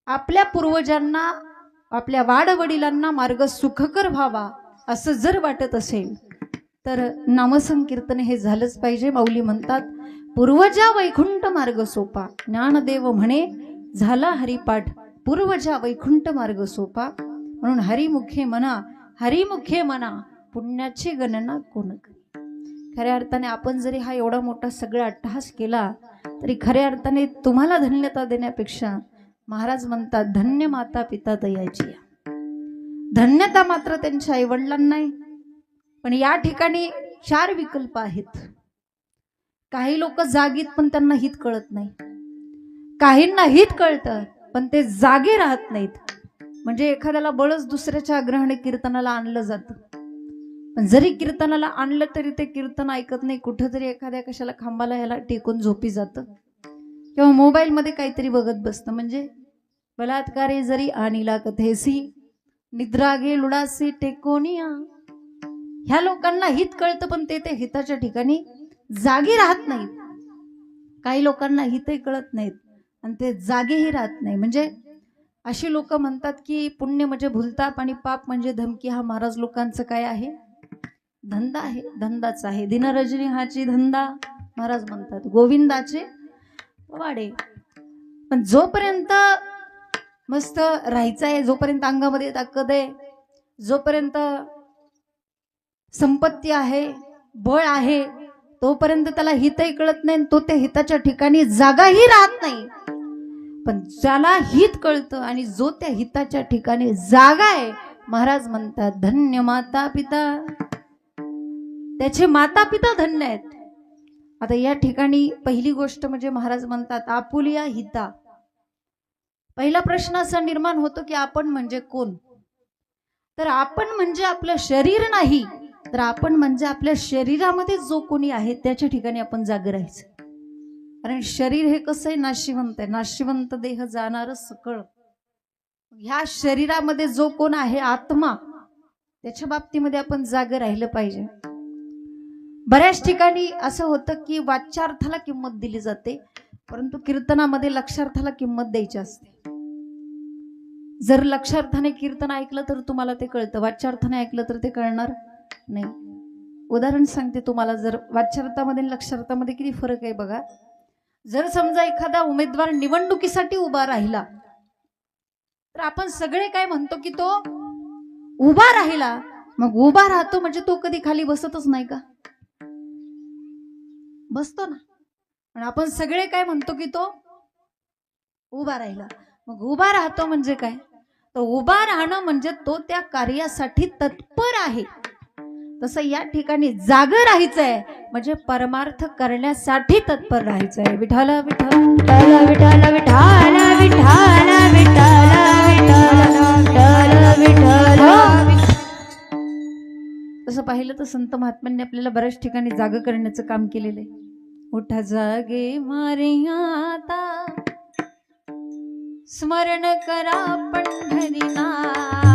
आपल्या पूर्वजांना आपल्या वाडवडिलांना मार्ग सुखकर व्हावा असं जर वाटत असेल तर नामसंकीर्तन हे झालंच पाहिजे. माऊली म्हणतात पूर्वजा वैकुंठ मार्ग सोपा, ज्ञानदेव म्हणे झाला हरिपाठ, पूर्वजा वैकुंठ मार्ग सोपा. म्हणून हरिमुखे मना पुण्याची गणना कोण करी. खऱ्या अर्थाने आपण जरी हा एवढा मोठा सगळा अट्टहास केला तरी खऱ्या अर्थाने तुम्हाला धन्यता देण्यापेक्षा महाराज म्हणतात धन्य माता पिता दयाची. धन्यता मात्र त्यांच्या आईवडिलांना नाही. पण या ठिकाणी 4 विकल्प आहेत. काही लोक जागीत पण त्यांना हित कळत नाही, काहींना हित कळतं पण ते जागे राहत नाहीत. म्हणजे एखाद्याला बळच दुसऱ्याच्या आग्रहाने कीर्तनाला आणलं जातं, पण जरी कीर्तनाला आणलं तरी ते कीर्तन ऐकत नाही. कुठंतरी एखाद्या कशाला खांबाला ह्याला टेकून झोपी जातं किंवा मोबाईल मध्ये काहीतरी बघत बसतं. म्हणजे बलात्कारे जरी आणीला कथेसी निद्रागे लुडासी टेकोनिया. ह्या लोकांना हित कळतं पण ते हिताच्या ठिकाणी जागी राहत नाहीत. काही लोकांना हितही कळत नाहीत आणि ते जागेही राहत नाही. म्हणजे अशी लोक म्हणतात की पुण्य म्हणजे भूलताप आणि पाप म्हणजे धमकी. हा महाराज लोकांचं काय आहे? धंदा आहे, धंदाच आहे. दिनरजनी हाची धंदा महाराज म्हणतात गोविंदाचे वाडे. पण जोपर्यंत मस्त राहायचं आहे, जोपर्यंत अंगामध्ये ताकद आहे, जोपर्यंत संपत्ती आहे, बळ आहे, तोपर्यंत त्याला हितही कळत नाही, तो त्या हिताच्या ठिकाणी जागाही राहत नाही. पण ज्याला हित कळतं आणि जो त्या हिताच्या ठिकाणी जागा आहे, महाराज म्हणतात धन्य माता पिता, त्याचे माता पिता धन्य आहेत. आता या ठिकाणी पहिली गोष्ट म्हणजे महाराज म्हणतात आपुलिया हिता. पहिला प्रश्न असा निर्माण होतो की आपण म्हणजे कोण? तर आपण म्हणजे आपलं शरीर नाही, तर आपण म्हणजे आपल्या शरीरामध्ये जो कोणी आहे त्याच्या ठिकाणी आपण जागे राहायचं. कारण शरीर हे कसं आहे, नाशिवंत आहे. नाशिवंत देह जाणार सकळ. ह्या शरीरामध्ये जो कोण आहे आत्मा, त्याच्या बाबतीमध्ये आपण जागे राहिलं पाहिजे. बऱ्याच ठिकाणी असं होतं की वाच्यार्थाला किंमत दिली जाते, परंतु कीर्तनामध्ये लक्षार्थाला किंमत द्यायची असते. जर लक्षार्थाने कीर्तन ऐकलं तर तुम्हाला ते कळतं, वाच्यार्थाने ऐकलं तर ते कळणार नाही. उदाहरण सांगते तुम्हाला, जर वाच्यार्थामध्ये आणि लक्षार्थामध्ये किती फरक आहे बघा. जर समजा एखादा उमेदवार निवडणुकीसाठी उभा राहिला तर आपण सगळे काय म्हणतो की तो उभा राहिला. मग उभा राहतो म्हणजे तो कधी खाली बसतच नाही का? बसतो ना. पण आपण सगळे काय म्हणतो की तो उभा राहिला. मग उभा राहतो म्हणजे काय? तो उभा राहणं म्हणजे तो त्या कार्यासाठी तत्पर आहे. तसं या ठिकाणी जागा राहायचंय म्हणजे परमार्थ करण्यासाठी तत्पर राहायचंय. विठ्ठल विठ्ठल विठ्ठल विठ्ठल विठ्ठल विठ्ठल विठ्ठल. तसं पाहिलं तर संत महात्म्यांनी आपल्याला बऱ्याच ठिकाणी जागा करण्याचं काम केलेलं आहे. उठा जागे मारे आता, स्मरण करा पंढरीनाथा,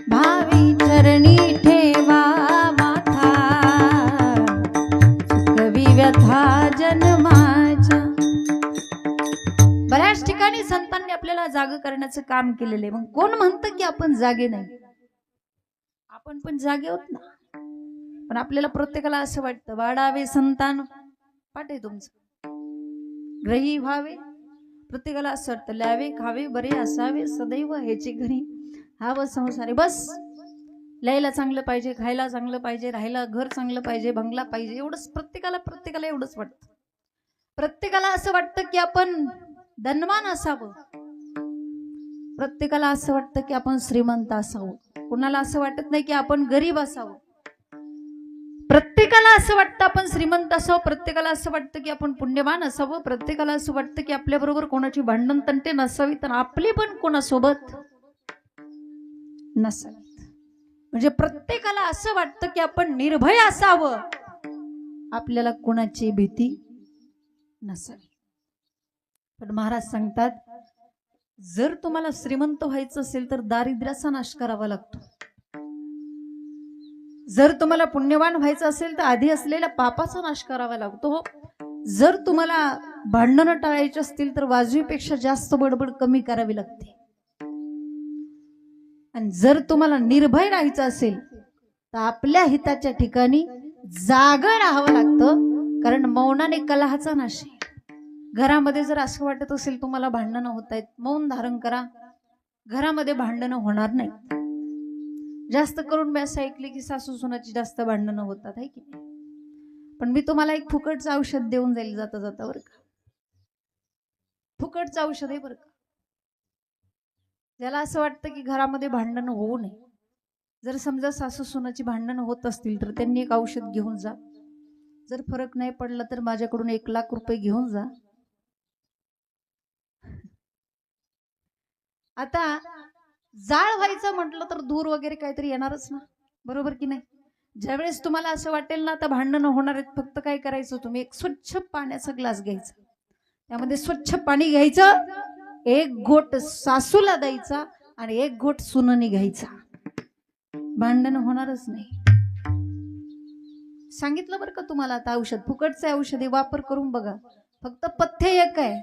भावी चरणी ठेवा माथा, कवी व्यथा जन्माच्या. बऱ्याच ठिकाणी संतांनी आपल्याला जाग करण्याचं काम केलेलं आहे. मग कोण म्हणतं की आपण जागे नाही? आपण पण जागे होत ना. पण आपल्याला प्रत्येकाला असं वाटतं वाढावे संतान पाठ आहे तुमचं, ग्रही व्हावे. प्रत्येकाला असं वाटतं ल्यावे खावे बरे असावे सदैव ह्याची घरी हाव संसारी. बस ल्यायला चांगलं पाहिजे, खायला चांगलं पाहिजे, राहायला घर चांगलं पाहिजे, बंगला पाहिजे, एवढंच प्रत्येकाला एवढंच वाटतं. प्रत्येकाला असं वाटतं की आपण धनवान असावं, प्रत्येकाला असं वाटतं की आपण श्रीमंत असावं, कुणाला असं वाटत नाही की आपण गरीब असावं. प्रत्येकाला असं वाटतं आपण श्रीमंत असावं, प्रत्येकाला असं वाटतं की आपण पुण्यवान असावं, प्रत्येकाला असं वाटतं की आपल्या बरोबर कोणाची भांडण तंटे नसावी, तर आपली पण कोणासोबत नसावीत. म्हणजे प्रत्येकाला असं वाटतं की आपण निर्भय असावं, आपल्याला कोणाची भीती नसावी. पण महाराज सांगतात जर तुम्हाला श्रीमंत व्हायचं असेल तर दारिद्र्याचा नाश करावा लागतो. जर तुम्हाला पुण्यवान व्हायचं असेल तर आधी असलेल्या पापाचा नाश करावा लागतो. जर तुम्हाला भांडणं टाळायची असतील तर वाजवीपेक्षा जास्त बडबड कमी करावी लागते. आणि जर तुम्हाला निर्भय राहायचं असेल तर आपल्या हिताच्या ठिकाणी जागं राहावं लागतं. कारण मौनाने कलहाचा नाश आहे. घरामध्ये जर असं वाटत असेल तुम्हाला भांडणं होत आहेत, मौन धारण करा, घरामध्ये भांडणं होणार नाही. जास्त करून मी असं ऐकले की सासू सुनाची जास्त भांडणं होतात आहे की नाही. पण मी तुम्हाला एक फुकटचं औषध देऊन जाईल जाता जाता बरं का. फुकटचं औषध आहे बरं का. ज्याला असं वाटतं की घरामध्ये भांडणं होऊ नये, जर समजा सासू सुनाची भांडणं होत असतील तर त्यांनी एक औषध घेऊन जा. जर फरक नाही पडला तर माझ्याकडून 1,00,000 रुपये घेऊन जा. आता जाळ व्हायचं म्हटलं तर धूर वगैरे काहीतरी येणारच ना, बरोबर की नाही. ज्यावेळेस तुम्हाला असं वाटेल ना आता भांडणं होणार आहेत, फक्त काय करायचं, तुम्ही एक स्वच्छ पाण्याचा ग्लास घ्यायचा, त्यामध्ये स्वच्छ पाणी घ्यायचं, एक घोट सासूला द्यायचा आणि एक घोट सुननी घ्यायचा. भांडणं होणारच नाही. सांगितलं बरं का तुम्हाला. आता औषध फुकटचं औषध आहे, वापर करून बघा. फक्त पथ्य एक आहे,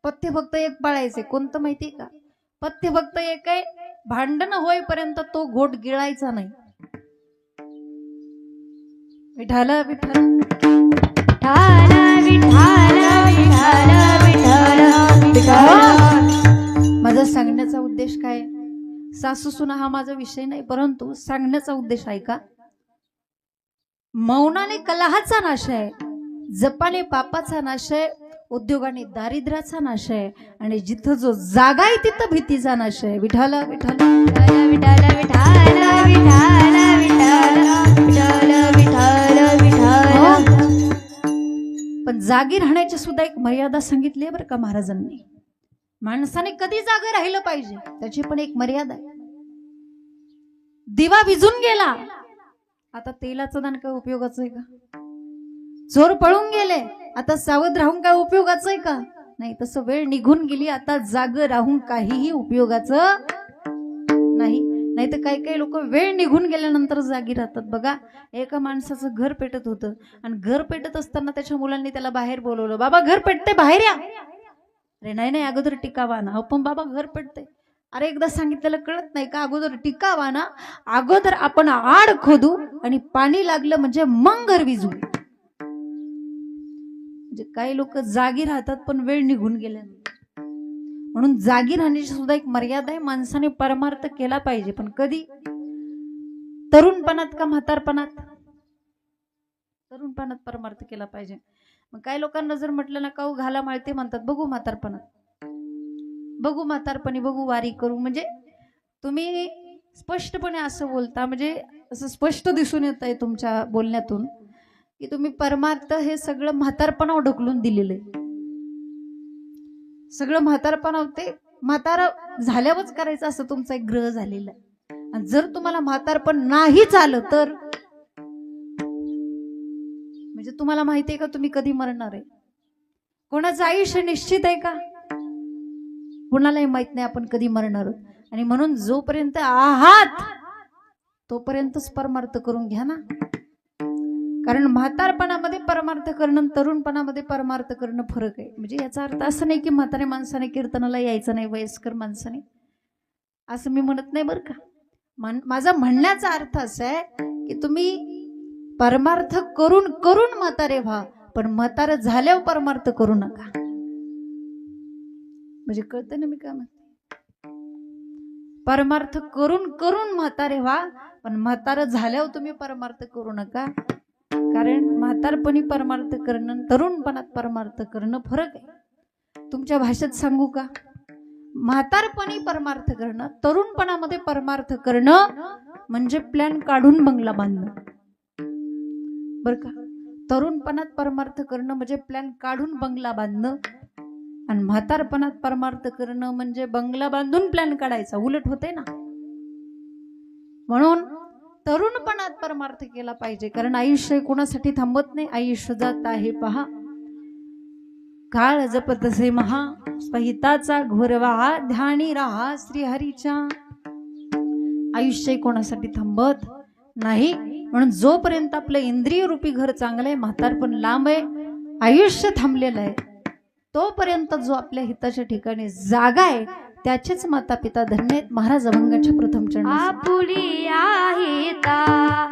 पथ्य फक्त एक पाळायचंय. कोणतं माहितीये का? पथ्य फक्त एक आहे, भांडण होईपर्यंत तो घोट गिळायचा नाही. विठाल विठाल माझा सांगण्याचा उद्देश काय? सासू सुना हा माझा विषय नाही, परंतु सांगण्याचा उद्देश आहे का, मौनाने कलहाचा नाश आहे, जपाने पापाचा नाश आहे, उद्योगाने दारिद्र्याचा नाश आहे, आणि जिथं जो जागा आहे तिथं भीतीचा नाश आहे. विठाल विठाल विठाल विठाल विठाल विठाल विठाल विठाल. पण जागी राहण्याची सुद्धा एक मर्यादा सांगितली आहे बरं का महाराजांनी. माणसाने कधी जागे राहिलं पाहिजे त्याची पण एक मर्यादा आहे. दिवा विझून गेला, आता तेलाचं दान काय उपयोगाचं आहे का? चोर पळून गेले, आता सावध राहून काय उपयोगाचं आहे का? नाही. तसं वेळ निघून गेली, आता जाग राहून काहीही उपयोगाचं नाही. नाही तर काही काही लोक वेळ निघून गेल्यानंतर जागी राहतात. बघा, एका माणसाचं घर पेटत होतं आणि घर पेटत असताना त्याच्या मुलांनी त्याला बाहेर बोलवलं, बाबा घर पेटते, बाहेर या. अरे नाही नाही, अगोदर टिकावा ना. पण बाबा घर पेटते. अरे एकदा सांगितलेलं कळत नाही का? अगोदर टिकावा ना, अगोदर आपण आड खोदू आणि पाणी लागलं म्हणजे मग घर विजू. म्हणजे काही लोक जागी राहतात पण वेळ निघून गेल्यानंतर. म्हणून जागी राहण्याची सुद्धा एक मर्यादा आहे. माणसाने परमार्थ केला पाहिजे, पण कधी? तरुणपणात का म्हातारपणात? तरुणपणात परमार्थ केला पाहिजे. मग काही लोकांना जर म्हटलं ना का घाला माळते म्हणतात, बघू म्हातारपणात, बघू म्हातारपणी, बघू वारी करू. म्हणजे तुम्ही स्पष्टपणे असं बोलता, म्हणजे असं स्पष्ट दिसून येत आहे तुमच्या बोलण्यातून की तुम्ही परमार्थ हे सगळं म्हातारपणावर ढकलून दिलेलं आहे. सगळं म्हातारपणा ते म्हातारा झाल्यावरच करायचं असं तुमचा एक ग्रह झालेला आहे. आणि जर तुम्हाला म्हातारपण नाही झालं तर म्हणजे तुम्हाला माहिती आहे का तुम्ही कधी मरणार आहे? कोणाचं आयुष्य निश्चित आहे का? कोणालाही माहित नाही आपण कधी मरणार आहोत. आणि म्हणून जोपर्यंत आहात तोपर्यंतच परमार्थ करून घ्या ना. कारण म्हातारपणामध्ये परमार्थ करणं, तरुणपणामध्ये परमार्थ करणं फरक आहे. म्हणजे याचा अर्थ असं नाही की म्हाताऱ्या माणसाने कीर्तनाला यायचं नाही, वयस्कर माणसाने, असं मी म्हणत नाही बरं का. माझा म्हणण्याचा अर्थ असा आहे की तुम्ही परमार्थ करून करून म्हातारे व्हा, पण म्हातारे झाल्यावर परमार्थ करू नका. म्हणजे कळतं ना मी काय म्हणते? परमार्थ करून करून म्हातारे व्हा, पण म्हातारं झाल्यावर तुम्ही परमार्थ करू नका. कारण म्हातारपणी परमार्थ करणं, तरुणपणात परमार्थ करणं फरक आहे. तुमच्या भाषेत सांगू का? म्हातारपणी परमार्थ करणं, तरुणपणामध्ये परमार्थ करणं म्हणजे प्लॅन काढून बंगला बांधणं बर का. तरुणपणात परमार्थ करणं म्हणजे प्लॅन काढून बंगला बांधणं, आणि म्हातारपणात परमार्थ करणं म्हणजे बंगला बांधून प्लॅन काढायचा. उलट होते ना. म्हणून तरुणपणात परमार्थ केला पाहिजे. कारण आयुष्य कोणासाठी थांबत नाही. आयुष्य जात आहे पहा, काळ जपतसे महा, स्पहिताचा घोरवा ध्यानी राहा श्रीहरीच्या. आयुष्य कोणासाठी थांबत नाही. म्हणून जोपर्यंत आपलं इंद्रिय रूपी घर चांगलं आहे, म्हातारपण लांब आहे, आयुष्य थांबलेलं आहे तोपर्यंत जो आपल्या हिताच्या ठिकाणी जागा आहे त्याचेच माता पिता धन्य आहेत. महाराज अभंगाच्या प्रथम चरणी आपुली आहे ता